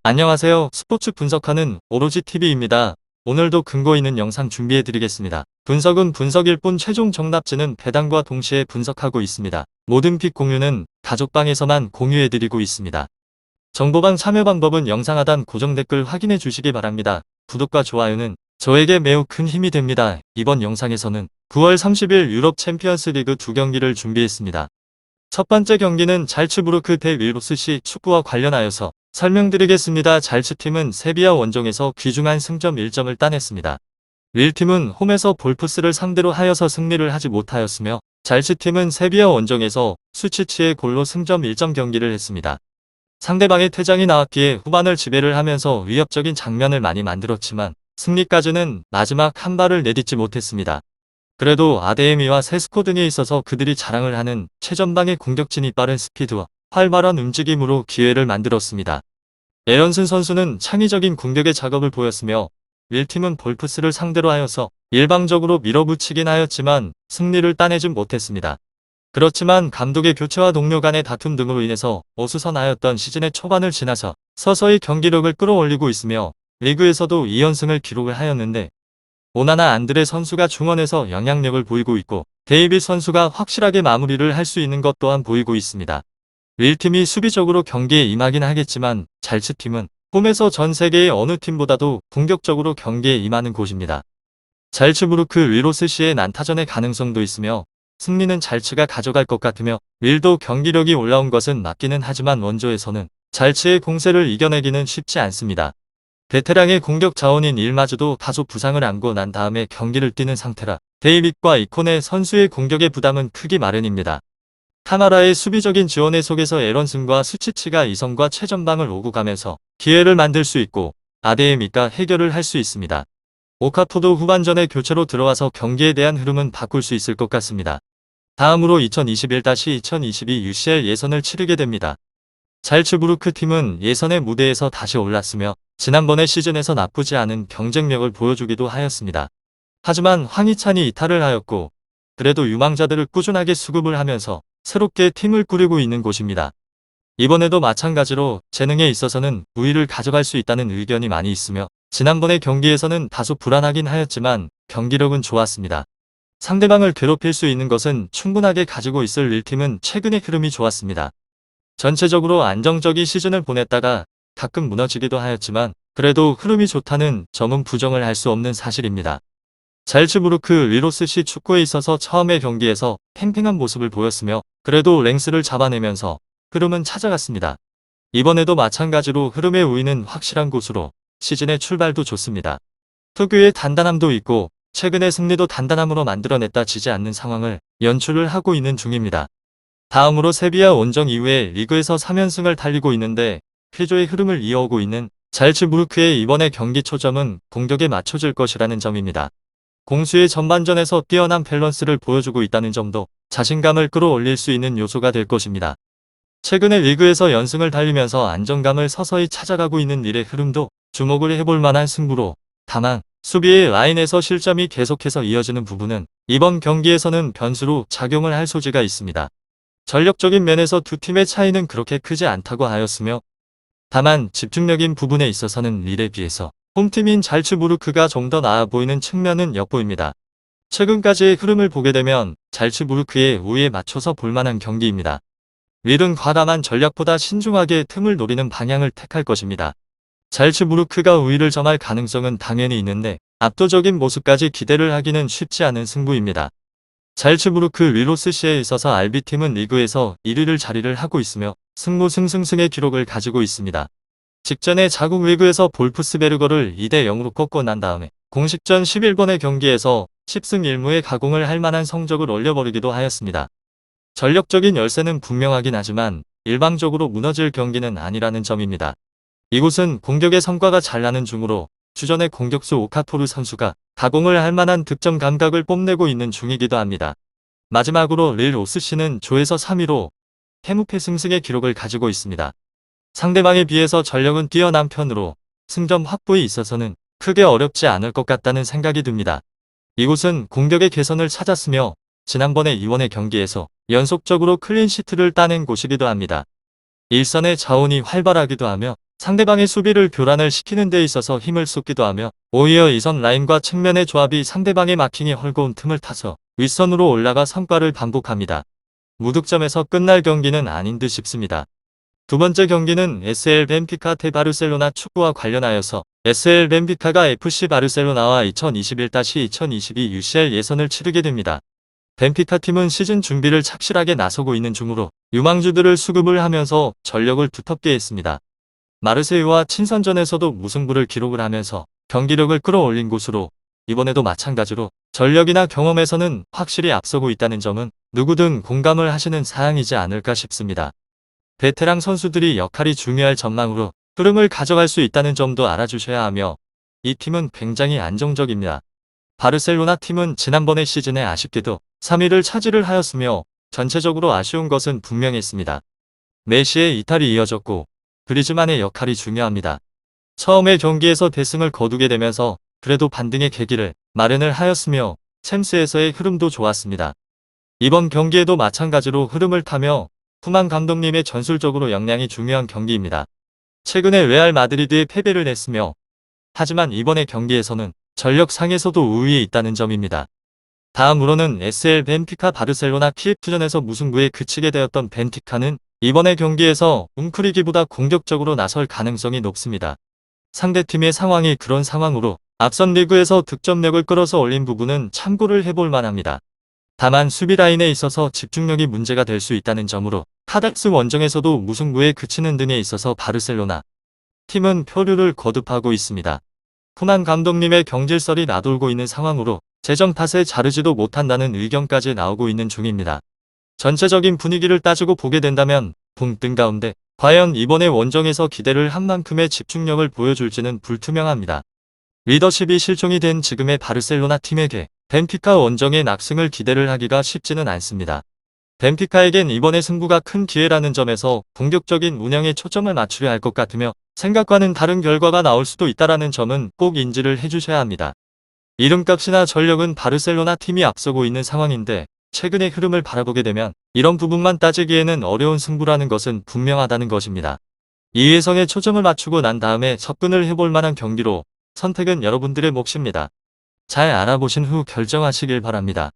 안녕하세요. 스포츠 분석하는 오로지TV입니다. 오늘도 근거 있는 영상 준비해드리겠습니다. 분석은 분석일 뿐 최종 정답지는 배당과 동시에 분석하고 있습니다. 모든 픽 공유는 가족방에서만 공유해드리고 있습니다. 정보방 참여 방법은 영상 하단 고정 댓글 확인해 주시기 바랍니다. 구독과 좋아요는 저에게 매우 큰 힘이 됩니다. 이번 영상에서는 9월 30일 유럽 챔피언스 리그 2경기를 준비했습니다. 첫 번째 경기는 잘츠부르크 대 윌로스시 축구와 관련하여서 설명드리겠습니다. 잘츠팀은 세비야 원정에서 귀중한 승점 1점을 따냈습니다. 윌팀은 홈에서 볼프스를 상대로 하여서 승리를 하지 못하였으며 잘츠팀은 세비야 원정에서 수치치의 골로 승점 1점 경기를 했습니다. 상대방의 퇴장이 나왔기에 후반을 지배를 하면서 위협적인 장면을 많이 만들었지만 승리까지는 마지막 한 발을 내딛지 못했습니다. 그래도 아데에미와 세스코 등에 있어서 그들이 자랑을 하는 최전방의 공격진이 빠른 스피드와 활발한 움직임으로 기회를 만들었습니다. 에런슨 선수는 창의적인 공격의 작업을 보였으며 윌팀은 볼프스를 상대로 하여서 일방적으로 밀어붙이긴 하였지만 승리를 따내진 못했습니다. 그렇지만 감독의 교체와 동료 간의 다툼 등으로 인해서 어수선하였던 시즌의 초반을 지나서 서서히 경기력을 끌어올리고 있으며 리그에서도 2연승을 기록을 하였는데 오나나 안드레 선수가 중원에서 영향력을 보이고 있고 데이빗 선수가 확실하게 마무리를 할 수 있는 것 또한 보이고 있습니다. 윌팀이 수비적으로 경기에 임하긴 하겠지만 잘츠팀은 홈에서 전 세계의 어느 팀보다도 공격적으로 경기에 임하는 곳입니다. 잘츠부르크 윌로스시의 난타전의 가능성도 있으며 승리는 잘츠가 가져갈 것 같으며 윌도 경기력이 올라온 것은 맞기는 하지만 원조에서는 잘츠의 공세를 이겨내기는 쉽지 않습니다. 베테랑의 공격 자원인 일마주도 다소 부상을 안고 난 다음에 경기를 뛰는 상태라 데이빗과 이코네 선수의 공격의 부담은 크기 마련입니다. 카마라의 수비적인 지원에 속에서 에런슨과 수치치가 이선과 최전방을 오고 가면서 기회를 만들 수 있고 아데에미가 해결을 할 수 있습니다. 오카포도 후반전에 교체로 들어와서 경기에 대한 흐름은 바꿀 수 있을 것 같습니다. 다음으로 2021-2022 UCL 예선을 치르게 됩니다. 잘츠부르크 팀은 예선의 무대에서 다시 올랐으며 지난번의 시즌에서 나쁘지 않은 경쟁력을 보여주기도 하였습니다. 하지만 황희찬이 이탈을 하였고 그래도 유망자들을 꾸준하게 수급을 하면서 새롭게 팀을 꾸리고 있는 곳입니다. 이번에도 마찬가지로 재능에 있어서는 우위를 가져갈 수 있다는 의견이 많이 있으며 지난번의 경기에서는 다소 불안하긴 하였지만 경기력은 좋았습니다. 상대방을 괴롭힐 수 있는 것은 충분하게 가지고 있을 윌팀은 최근의 흐름이 좋았습니다. 전체적으로 안정적인 시즌을 보냈다가 가끔 무너지기도 하였지만 그래도 흐름이 좋다는 점은 부정을 할 수 없는 사실입니다. 잘츠부르크 윌로스시 축구에 있어서 처음의 경기에서 팽팽한 모습을 보였으며 그래도 랭스를 잡아내면서 흐름은 찾아갔습니다. 이번에도 마찬가지로 흐름의 우위는 확실한 곳으로 시즌의 출발도 좋습니다. 특유의 단단함도 있고 최근의 승리도 단단함으로 만들어냈다 지지 않는 상황을 연출을 하고 있는 중입니다. 다음으로 세비야 원정 이후에 리그에서 3연승을 달리고 있는데 쾌조의 흐름을 이어오고 있는 잘츠부르크의 이번의 경기 초점은 공격에 맞춰질 것이라는 점입니다. 공수의 전반전에서 뛰어난 밸런스를 보여주고 있다는 점도 자신감을 끌어올릴 수 있는 요소가 될 것입니다. 최근에 리그에서 연승을 달리면서 안정감을 서서히 찾아가고 있는 릴의 흐름도 주목을 해볼 만한 승부로 다만 수비의 라인에서 실점이 계속해서 이어지는 부분은 이번 경기에서는 변수로 작용을 할 소지가 있습니다. 전력적인 면에서 두 팀의 차이는 그렇게 크지 않다고 하였으며 다만 집중력인 부분에 있어서는 릴에 비해서 홈팀인 잘츠부르크가 좀 더 나아 보이는 측면은 엿보입니다. 최근까지의 흐름을 보게 되면 잘츠부르크의 우위에 맞춰서 볼만한 경기입니다. 릴은 과감한 전략보다 신중하게 틈을 노리는 방향을 택할 것입니다. 잘츠부르크가 우위를 점할 가능성은 당연히 있는데 압도적인 모습까지 기대를 하기는 쉽지 않은 승부입니다. 잘츠부르크 윌로스시에 있어서 RB팀은 리그에서 1위를 자리를 하고 있으며 승무승승승의 기록을 가지고 있습니다. 직전에 자국 리그에서 볼프스베르거를 2대0으로 꺾고 난 다음에 공식전 11번의 경기에서 10승 1무의 가공을 할 만한 성적을 올려버리기도 하였습니다. 전력적인 열세는 분명하긴 하지만 일방적으로 무너질 경기는 아니라는 점입니다. 이곳은 공격의 성과가 잘 나는 중으로 주전의 공격수 오카토르 선수가 가공을 할 만한 득점 감각을 뽐내고 있는 중이기도 합니다. 마지막으로 릴 오스시는 조에서 3위로 해무패 승승의 기록을 가지고 있습니다. 상대방에 비해서 전력은 뛰어난 편으로 승점 확보에 있어서는 크게 어렵지 않을 것 같다는 생각이 듭니다. 이곳은 공격의 개선을 찾았으며 지난번에 이원의 경기에서 연속적으로 클린시트를 따낸 곳이기도 합니다. 일선의 자원이 활발하기도 하며 상대방의 수비를 교란을 시키는 데 있어서 힘을 쏟기도 하며 오히려 이선 라인과 측면의 조합이 상대방의 마킹에 헐거운 틈을 타서 윗선으로 올라가 성과를 반복합니다. 무득점에서 끝날 경기는 아닌 듯 싶습니다. 두 번째 경기는 SL 벤피카 대 바르셀로나 축구와 관련하여서 SL 벤피카가 FC 바르셀로나와 2021-2022 UCL 예선을 치르게 됩니다. 벤피카 팀은 시즌 준비를 착실하게 나서고 있는 중으로 유망주들을 수급을 하면서 전력을 두텁게 했습니다. 마르세유와 친선전에서도 무승부를 기록을 하면서 경기력을 끌어올린 곳으로 이번에도 마찬가지로 전력이나 경험에서는 확실히 앞서고 있다는 점은 누구든 공감을 하시는 사항이지 않을까 싶습니다. 베테랑 선수들이 역할이 중요할 전망으로 흐름을 가져갈 수 있다는 점도 알아주셔야 하며 이 팀은 굉장히 안정적입니다. 바르셀로나 팀은 지난번의 시즌에 아쉽게도 3위를 차지를 하였으며 전체적으로 아쉬운 것은 분명했습니다. 메시의 이탈이 이어졌고 그리즈만의 역할이 중요합니다. 처음의 경기에서 대승을 거두게 되면서 그래도 반등의 계기를 마련을 하였으며 챔스에서의 흐름도 좋았습니다. 이번 경기에도 마찬가지로 흐름을 타며 후만 감독님의 전술적으로 역량이 중요한 경기입니다. 최근에 레알 마드리드에 패배를 했으며 하지만 이번의 경기에서는 전력상에서도 우위에 있다는 점입니다. 다음으로는 SL 벤피카 바르셀로나 키예프전에서 무승부에 그치게 되었던 벤피카는 이번의 경기에서 웅크리기보다 공격적으로 나설 가능성이 높습니다. 상대팀의 상황이 그런 상황으로 앞선 리그에서 득점력을 끌어서 올린 부분은 참고를 해볼 만합니다. 다만 수비 라인에 있어서 집중력이 문제가 될 수 있다는 점으로 카닥스 원정에서도 무승부에 그치는 등에 있어서 바르셀로나 팀은 표류를 거듭하고 있습니다. 후만 감독님의 경질설이 나돌고 있는 상황으로 재정 탓에 자르지도 못한다는 의견까지 나오고 있는 중입니다. 전체적인 분위기를 따지고 보게 된다면 동등 가운데 과연 이번에 원정에서 기대를 한 만큼의 집중력을 보여줄지는 불투명합니다. 리더십이 실종이 된 지금의 바르셀로나 팀에게 벤피카 원정의 낙승을 기대를 하기가 쉽지는 않습니다. 벤피카에겐 이번의 승부가 큰 기회라는 점에서 공격적인 운영에 초점을 맞추려 할 것 같으며 생각과는 다른 결과가 나올 수도 있다는 점은 꼭 인지를 해주셔야 합니다. 이름값이나 전력은 바르셀로나 팀이 앞서고 있는 상황인데 최근의 흐름을 바라보게 되면 이런 부분만 따지기에는 어려운 승부라는 것은 분명하다는 것입니다. 이회성에 초점을 맞추고 난 다음에 접근을 해볼 만한 경기로 선택은 여러분들의 몫입니다. 잘 알아보신 후 결정하시길 바랍니다.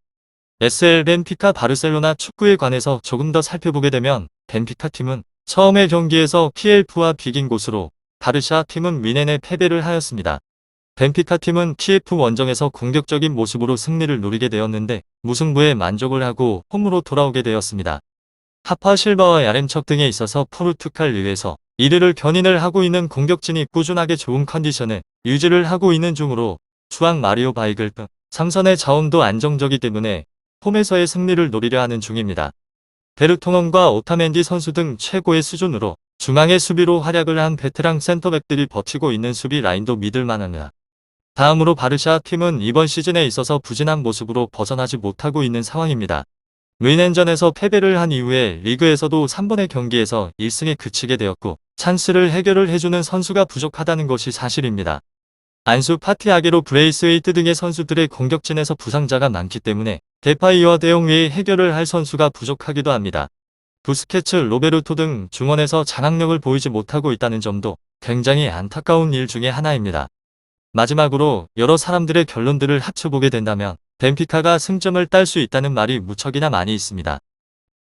SL 벤피카 바르셀로나 축구에 관해서 조금 더 살펴보게 되면 벤피카 팀은 처음의 경기에서 키예프와 비긴 곳으로 바르샤 팀은 미넨에 패배를 하였습니다. 벤피카 팀은 키예프 원정에서 공격적인 모습으로 승리를 노리게 되었는데 무승부에 만족을 하고 홈으로 돌아오게 되었습니다. 하파 실바와 야렘척 등에 있어서 포르투갈 리그에서 1위를 견인을 하고 있는 공격진이 꾸준하게 좋은 컨디션을 유지를 하고 있는 중으로 주앙 마리오 바이글 등 3선의 자원도 안정적이기 때문에 홈에서의 승리를 노리려 하는 중입니다. 베르통엄과 오타멘디 선수 등 최고의 수준으로 중앙의 수비로 활약을 한 베테랑 센터백들이 버티고 있는 수비 라인도 믿을 만합니다. 다음으로 바르샤 팀은 이번 시즌에 있어서 부진한 모습으로 벗어나지 못하고 있는 상황입니다. 뮌헨전에서 패배를 한 이후에 리그에서도 3번의 경기에서 1승에 그치게 되었고 찬스를 해결을 해주는 선수가 부족하다는 것이 사실입니다. 안수 파티 아게로 브레이스웨이트 등의 선수들의 공격진에서 부상자가 많기 때문에 데파이와 대용 외에 해결을 할 선수가 부족하기도 합니다. 부스케츠, 로베르토 등 중원에서 장악력을 보이지 못하고 있다는 점도 굉장히 안타까운 일 중에 하나입니다. 마지막으로 여러 사람들의 결론들을 합쳐보게 된다면 벤피카가 승점을 딸 수 있다는 말이 무척이나 많이 있습니다.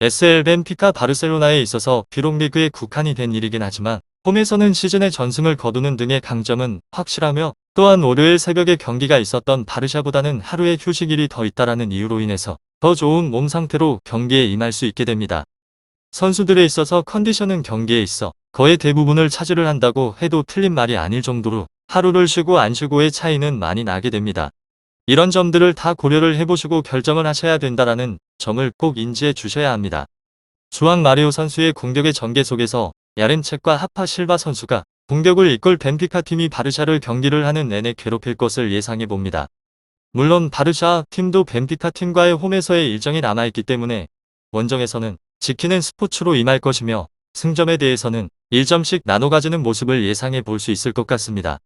SL 벤피카 바르셀로나에 있어서 비록 리그에 국한이 된 일이긴 하지만 홈에서는 시즌의 전승을 거두는 등의 강점은 확실하며 또한 월요일 새벽에 경기가 있었던 바르샤보다는 하루의 휴식일이 더 있다라는 이유로 인해서 더 좋은 몸 상태로 경기에 임할 수 있게 됩니다. 선수들에 있어서 컨디션은 경기에 있어 거의 대부분을 차지를 한다고 해도 틀린 말이 아닐 정도로 하루를 쉬고 안 쉬고의 차이는 많이 나게 됩니다. 이런 점들을 다 고려를 해보시고 결정을 하셔야 된다라는 점을 꼭 인지해 주셔야 합니다. 주앙 마리오 선수의 공격의 전개 속에서 야렘책과 하파 실바 선수가 공격을 이끌 벤피카 팀이 바르샤를 경기를 하는 내내 괴롭힐 것을 예상해 봅니다. 물론 바르샤 팀도 벤피카 팀과의 홈에서의 일정이 남아있기 때문에 원정에서는 지키는 스포츠로 임할 것이며 승점에 대해서는 1점씩 나눠 가지는 모습을 예상해 볼 수 있을 것 같습니다.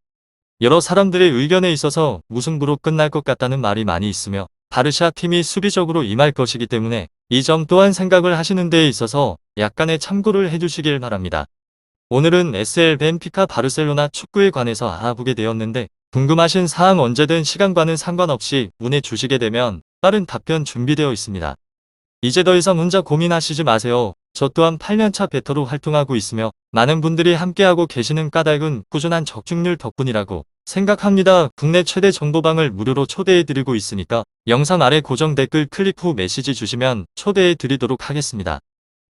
여러 사람들의 의견에 있어서 무승부로 끝날 것 같다는 말이 많이 있으며 바르샤 팀이 수비적으로 임할 것이기 때문에 이 점 또한 생각을 하시는 데에 있어서 약간의 참고를 해주시길 바랍니다. 오늘은 SL 벤피카 바르셀로나 축구에 관해서 알아보게 되었는데 궁금하신 사항 언제든 시간과는 상관없이 문의 주시게 되면 빠른 답변 준비되어 있습니다. 이제 더 이상 혼자 고민하시지 마세요. 저 또한 8년차 베터로 활동하고 있으며 많은 분들이 함께하고 계시는 까닭은 꾸준한 적중률 덕분이라고 생각합니다. 국내 최대 정보방을 무료로 초대해드리고 있으니까 영상 아래 고정 댓글 클릭 후 메시지 주시면 초대해드리도록 하겠습니다.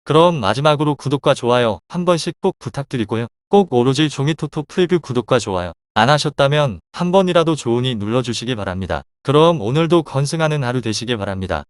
그럼 마지막으로 구독과 좋아요 한 번씩 꼭 부탁드리고요. 꼭 오로지 종이토토 프리뷰 구독과 좋아요 안 하셨다면 한 번이라도 좋으니 눌러주시기 바랍니다. 그럼 오늘도 건승하는 하루 되시길 바랍니다.